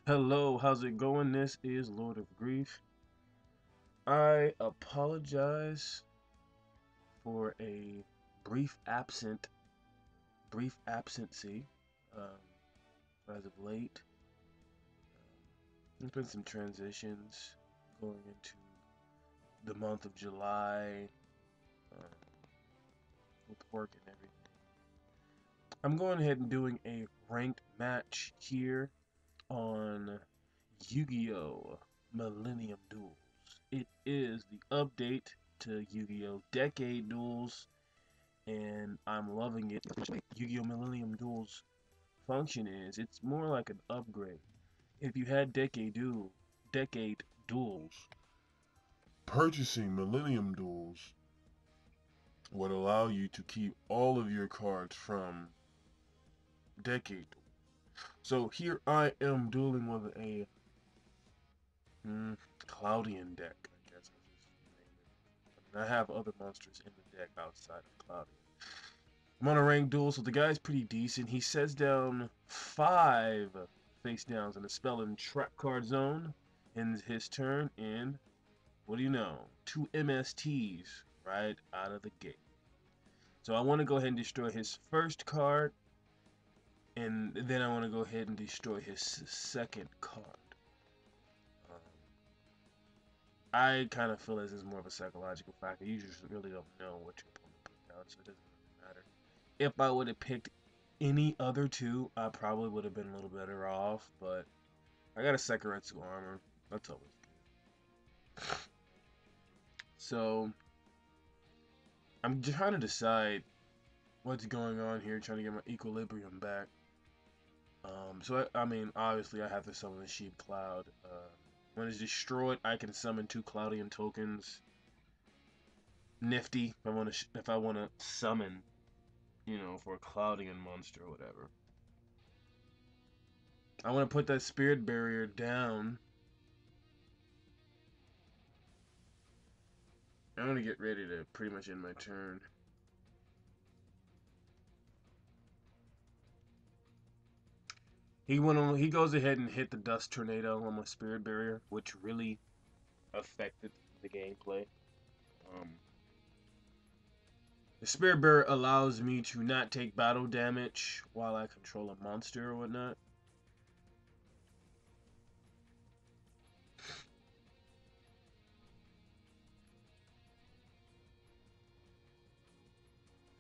Hello, how's it going? This is Lord of Grief. I apologize for a brief absency as of late. There's been some transitions going into the month of July um, with work and everything. I'm going ahead and doing a ranked match here on Yu-Gi-Oh! Millennium Duels. It is the update to Yu-Gi-Oh! Decade Duels, and I'm loving it. Yu-Gi-Oh! Millennium Duels function is it's more like an upgrade. If you had Decade Duels, purchasing Millennium Duels would allow you to keep all of your cards from Decade Duel. So here I am dueling with a Cloudian deck, I guess I'll just name it. I mean, I have other monsters in the deck outside of Cloudian. I'm on a ranked duel, so the guy's pretty decent. He sets down 5 face downs in a spell and trap card zone. Ends his turn in, what do you know, 2 MSTs right out of the gate. So I want to go ahead and destroy his first card, and then I want to go ahead and destroy his second card. I kind of feel this is more of a psychological factor. You just really don't know what your opponent put down, so it doesn't really matter. If I would have picked any other two, I probably would have been a little better off, but I got a Sekaretsu armor. That's always good. So, I'm just trying to decide what's going on here, trying to get my equilibrium back. I mean, obviously I have to summon the Sheep Cloud. When it's destroyed, I can summon 2 Cloudian tokens. Nifty, if I want to summon, for a Cloudian monster or whatever. I want to put that Spirit Barrier down. I'm going to get ready to pretty much end my turn. He goes ahead and hit the Dust Tornado on my Spirit Barrier, which really affected the gameplay. The Spirit Barrier allows me to not take battle damage while I control a monster or whatnot.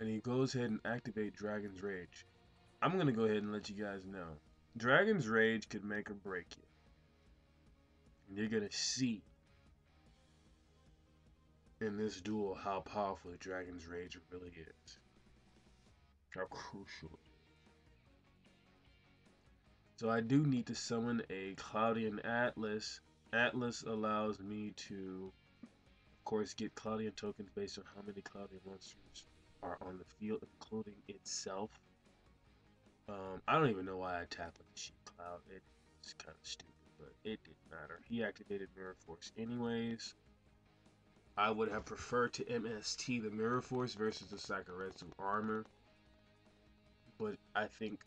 And he goes ahead and activate Dragon's Rage. I'm going to go ahead and let you guys know. Dragon's Rage could make or break you. And you're going to see in this duel how powerful Dragon's Rage really is. How crucial it is. So I do need to summon a Cloudian Atlas. Atlas allows me to, of course, get Cloudian tokens based on how many Cloudian monsters are on the field, including itself. I don't even know why I tapped on the Sheep Cloud. It's kind of stupid, but it didn't matter. He activated Mirror Force anyways. I would have preferred to MST the Mirror Force versus the Sakaretsu armor, but I think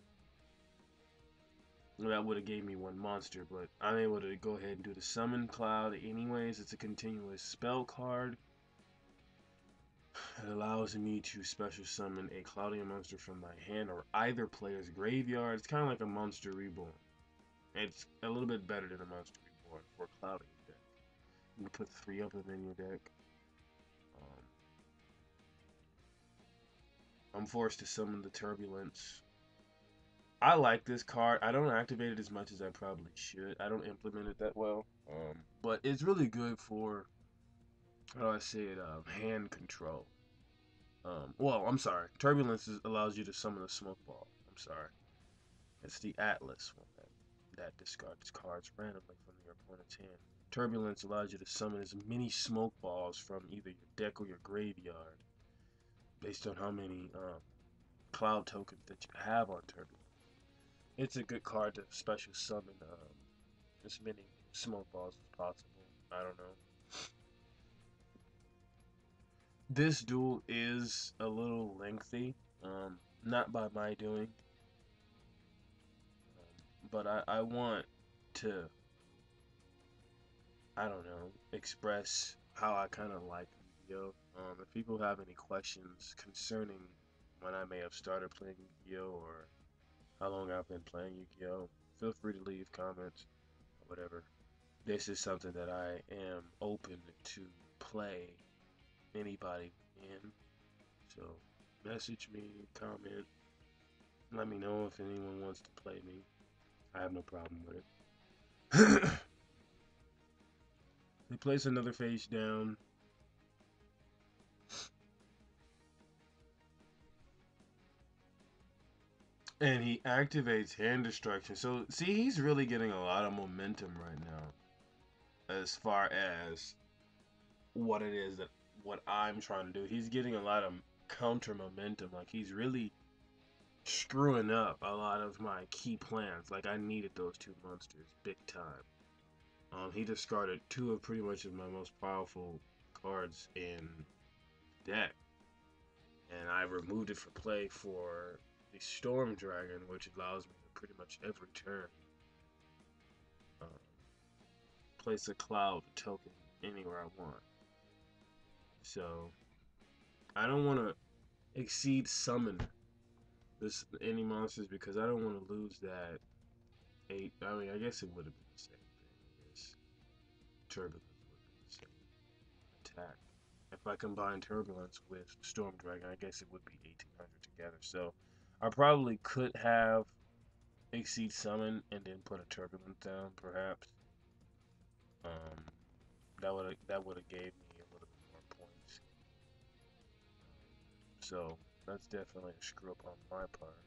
that would have gave me 1 monster, but I'm able to go ahead and do the Summon Cloud anyways. It's a continuous spell card. It allows me to special summon a Cloudian monster from my hand or either player's graveyard. It's kind of like a Monster Reborn. It's a little bit better than a Monster Reborn for a Cloudian deck. You can put 3 of them in your deck. I'm forced to summon the Turbulence. I like this card. I don't activate it as much as I probably should. I don't implement it that well. But it's really good for, how do I say it, hand control. Well, I'm sorry. Turbulence allows you to summon a smoke ball. I'm sorry. It's the Atlas one that discards cards randomly from your opponent's hand. Turbulence allows you to summon as many smoke balls from either your deck or your graveyard based on how many cloud tokens that you have on Turbulence. It's a good card to special summon as many smoke balls as possible. I don't know. This duel is a little lengthy. Not by my doing, but I want to, I don't know, express how I kind of like Yu-Gi-Oh. If people have any questions concerning when I may have started playing Yu-Gi-Oh or how long I've been playing Yu-Gi-Oh, feel free to leave comments or whatever. This is something that I am open to play anybody in. So message me, comment, let me know if anyone wants to play me. I have no problem with it. He plays another face down. And he activates hand destruction. So see, he's really getting a lot of momentum right now as far as what it is that what I'm trying to do. He's getting a lot of counter momentum. Like he's really screwing up a lot of my key plans. Like I needed those two monsters big time. He discarded two of pretty much of my most powerful cards in deck, and I removed it for play for the Storm Dragon, which allows me to pretty much every turn uh, place a Cloud token anywhere I want. So I don't want to exceed summon this any monsters because I don't want to lose that eight. I mean, I guess it would have been the same thing. I guess Turbulence would be the same attack. If I combine Turbulence with Storm Dragon, I guess it would be 1800 together. So I probably could have exceed summon and then put a Turbulence down, perhaps. Um, that would have gave me a little bit more points. So that's definitely a screw up on my part.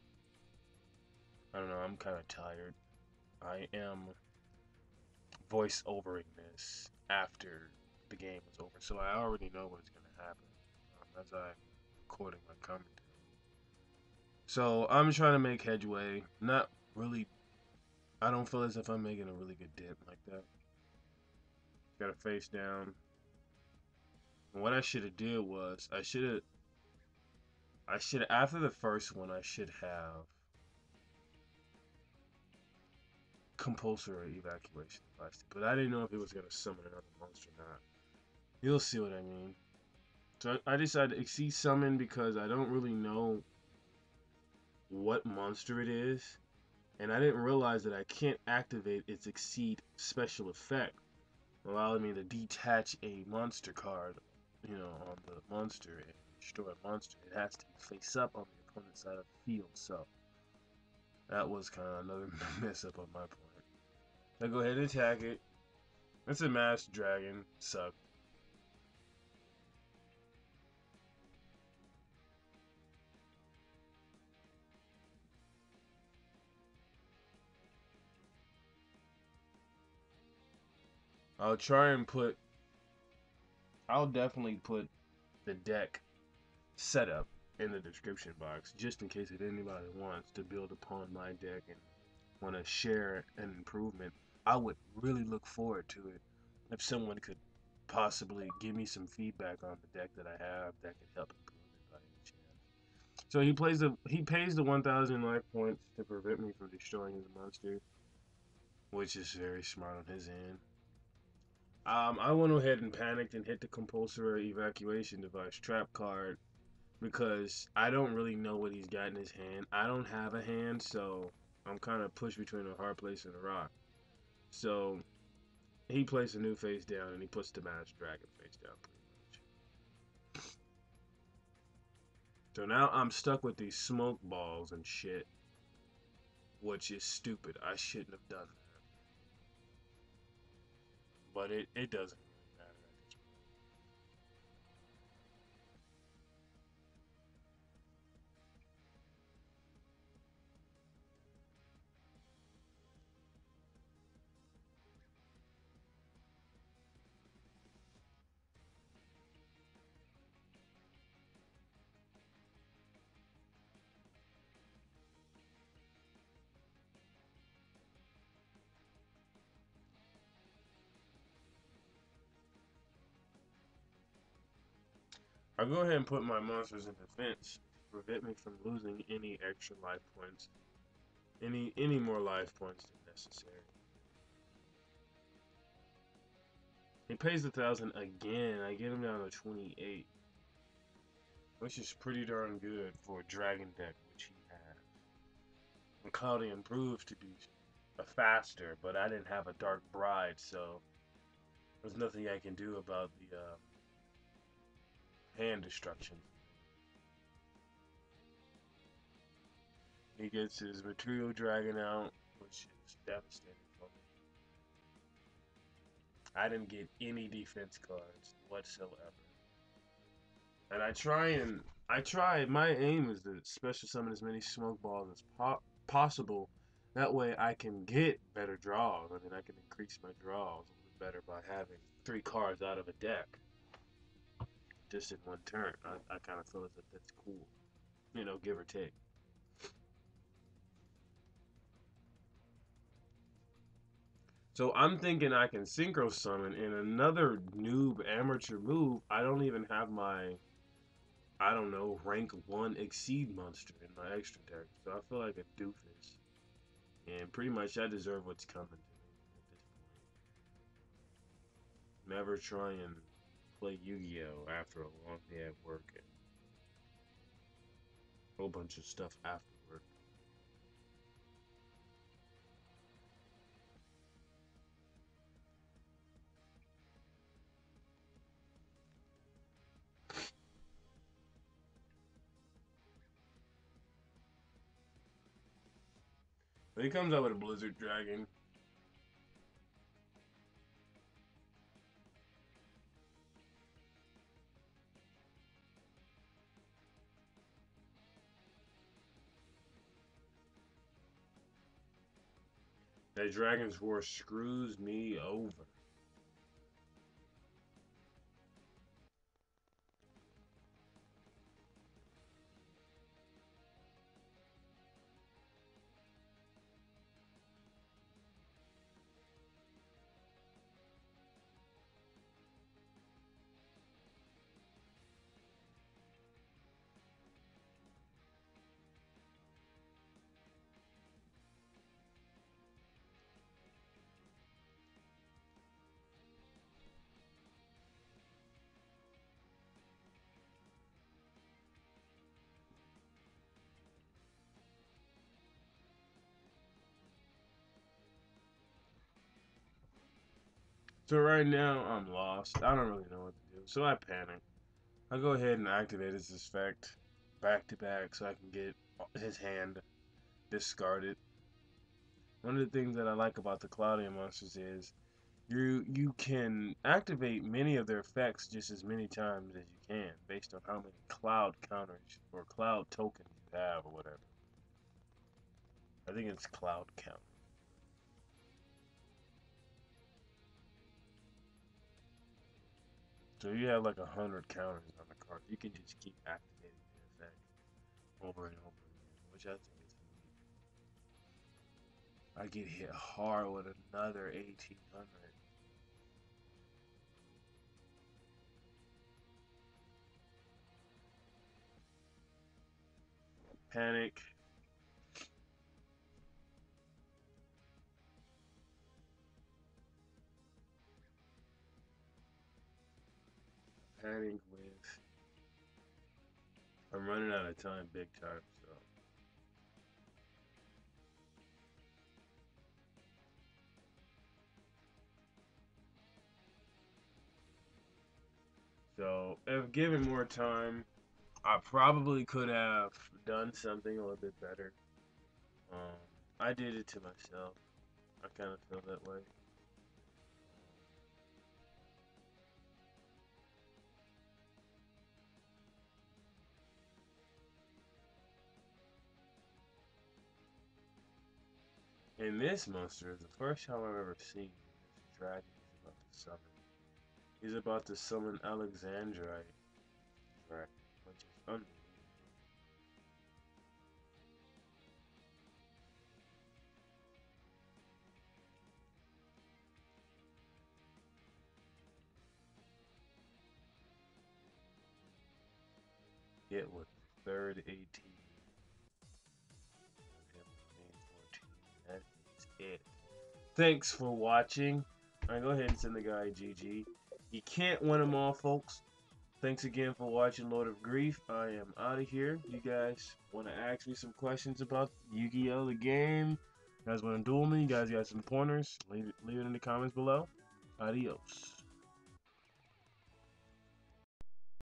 I don't know. I'm kind of tired. I am voice overing this after the game is over, so I already know what's gonna happen as I'm recording my commentary. So I'm trying to make headway. Not really. I don't feel as if I'm making a really good dip like that. Got a face down. And what I should have did was I should after the first one I should have compulsory evacuation device, but I didn't know if it was gonna summon another monster or not. You'll see what I mean. So I decided to exceed summon because I don't really know what monster it is, and I didn't realize that I can't activate its exceed special effect, allowing me to detach a monster card, on the monster and destroy a monster. It has to be face up on the opponent's side of the field, so that was kind of another mess up on my point. I go ahead and attack it. It's a masked dragon. Suck. I'll try and put. I'll definitely put the deck setup in the description box just in case if anybody wants to build upon my deck and want to share an improvement. I would really look forward to it if someone could possibly give me some feedback on the deck that I have that could help improve it by any chance. So he pays the 1,000 life points to prevent me from destroying his monster, which is very smart on his end. I went ahead and panicked and hit the compulsory evacuation device trap card because I don't really know what he's got in his hand. I don't have a hand, so I'm kind of pushed between a hard place and a rock. So he plays a new face down and he puts the masked dragon face down pretty much. So now I'm stuck with these smoke balls and shit, which is stupid. I shouldn't have done that. But it doesn't really matter at this point. I'll go ahead and put my monsters in defense prevent me from losing any extra life points, any more life points than necessary. He pays 1,000 again. I get him down to 28, which is pretty darn good for a dragon deck, which he has. And Cloudian proved to be faster, but I didn't have a Dark Bride, so there's nothing I can do about the hand destruction. He gets his material dragon out, which is devastating for me. I didn't get any defense cards whatsoever. And my aim is to special summon as many smoke balls as possible. That way I can get better draws. I mean, I can increase my draws a little bit better by having 3 cards out of a deck just in one turn. I kind of feel as if that's cool, give or take. So I'm thinking I can synchro summon in another noob amateur move. I don't even have my, I don't know, rank 1 exceed monster in my extra deck. So I feel like a doofus. And pretty much I deserve what's coming to me at this point. Never try and play Yu-Gi-Oh! After a long day at work and a whole bunch of stuff after work. But he comes out with a Blizzard Dragon. That Dragon's War screws me over. So right now I'm lost. I don't really know what to do. So I panic. I go ahead and activate his effect back to back so I can get his hand discarded. One of the things that I like about the Cloudian monsters is you can activate many of their effects just as many times as you can based on how many cloud counters or cloud tokens you have or whatever. I think it's cloud count. So you have like 100 counters on the card. You can just keep activating the effect over and over again, which I think is neat. I get hit hard with another 1800. Panic. Panic with. I'm running out of time big time, so. So, if given more time, I probably could have done something a little bit better. Um, I did it to myself. I kind of feel that way. And this monster is the first time I've ever seen this dragon he's about to summon. He's about to summon Alexandrite dragon, which is unbelievable. Get with it. third 18. Main 14. That is it. Thanks for watching. Alright, go ahead and send the guy GG. You can't win them all, folks. Thanks again for watching Lord of Grief. I am out of here. You guys want to ask me some questions about Yu-Gi-Oh! The game? You guys want to duel me? You guys got some pointers? Leave it in the comments below. Adios.